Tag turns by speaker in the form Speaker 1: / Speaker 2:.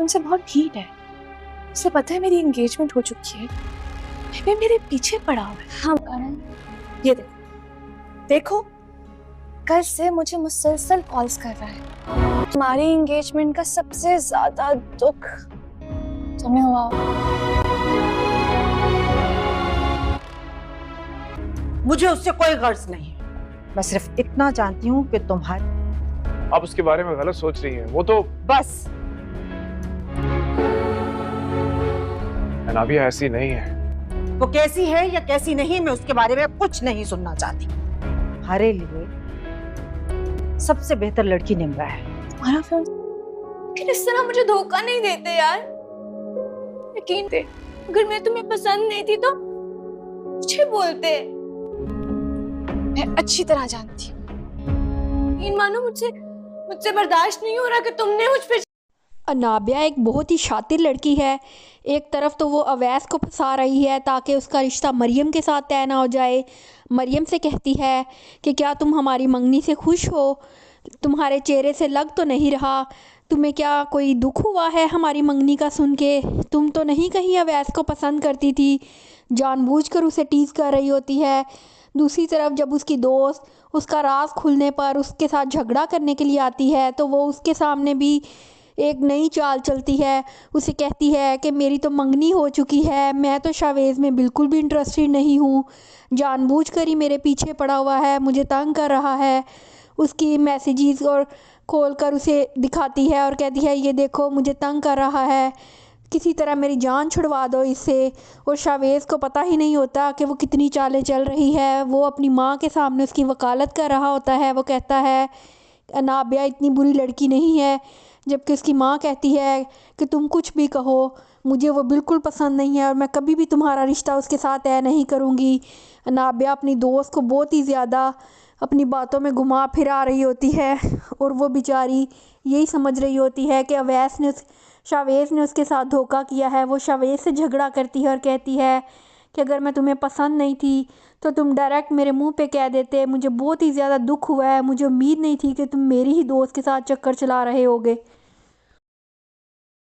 Speaker 1: उनसे बहुत ढीठ है। उसे पता है मेरी एंगेजमेंट हो चुकी है, वे मेरे पीछे पड़ा हुआ है।
Speaker 2: हाँ करण,
Speaker 1: ये देखो, कल से मुझे मुसलसल कॉल्स कर रहा है। तुम्हारी एंगेजमेंट का सबसे ज्यादा दुख तुम्हें हुआ होगा।
Speaker 3: मुझे उससे कोई गर्ज नहीं है। मैं सिर्फ इतना जानती हूँ कि तुम्हारी
Speaker 4: आप उसके बारे में गलत सोच रही हैं। वो तो
Speaker 3: बस
Speaker 4: अनाबिया ऐसी नहीं है।
Speaker 3: वो कैसी है या कैसी नहीं, मैं उसके बारे में कुछ नहीं सुनना चाहती। हमारे लिए सबसे बेहतर लड़की निम्रा है।
Speaker 1: तुम्हारा फिर
Speaker 2: लेकिन इस तरह मुझे धोखा नहीं देते यार। यकीन थे, अगर मैं तुम्हें पसंद नहीं थी तो मुझे बोलते।
Speaker 1: मैं अच्छी तरह जानती हूँ।
Speaker 2: यकीन मानो, मुझसे बर्दाश्त नहीं हो रहा कि तुमने मुझ पे।
Speaker 5: अनाबिया एक बहुत ही शातिर लड़की है। एक तरफ तो वो अवैस को फंसा रही है ताकि उसका रिश्ता मरियम के साथ तय ना हो जाए। मरियम से कहती है कि क्या तुम हमारी मंगनी से खुश हो? तुम्हारे चेहरे से लग तो नहीं रहा, तुम्हें क्या कोई दुख हुआ है हमारी मंगनी का सुन के? तुम तो नहीं कहीं अवैस को पसंद करती थी, जानबूझकर उसे टीज़ कर रही होती है। दूसरी तरफ जब उसकी दोस्त उसका राज खुलने पर उसके साथ झगड़ा करने के लिए आती है तो वो उसके सामने भी एक नई चाल चलती है। उसे कहती है कि मेरी तो मंगनी हो चुकी है, मैं तो शावेज़ में बिल्कुल भी इंटरेस्टेड नहीं हूँ, जानबूझकर ही मेरे पीछे पड़ा हुआ है, मुझे तंग कर रहा है। उसकी मैसेजेस और खोल कर उसे दिखाती है और कहती है ये देखो मुझे तंग कर रहा है, किसी तरह मेरी जान छुड़वा दो इससे। और शावेज़ को पता ही नहीं होता कि वो कितनी चालें चल रही है। वो अपनी माँ के सामने उसकी वकालत कर रहा होता है। वो कहता है अनाबिया इतनी बुरी लड़की नहीं है, जबकि उसकी माँ कहती है कि तुम कुछ भी कहो, मुझे वो बिल्कुल पसंद नहीं है और मैं कभी भी तुम्हारा रिश्ता उसके साथ तय नहीं करूँगी। अनाबिया अपनी दोस्त को बहुत ही ज़्यादा अपनी बातों में घुमा फिरा रही होती है और वो बेचारी यही समझ रही होती है कि शावेज़ ने उसके साथ धोखा किया है। वो शावेज़ से झगड़ा करती है और कहती है कि अगर मैं तुम्हें पसंद नहीं थी तो तुम डायरेक्ट मेरे मुंह पे कह देते। मुझे बहुत ही ज़्यादा दुख हुआ है, मुझे उम्मीद नहीं थी कि तुम मेरी ही दोस्त के साथ चक्कर चला रहे होगे।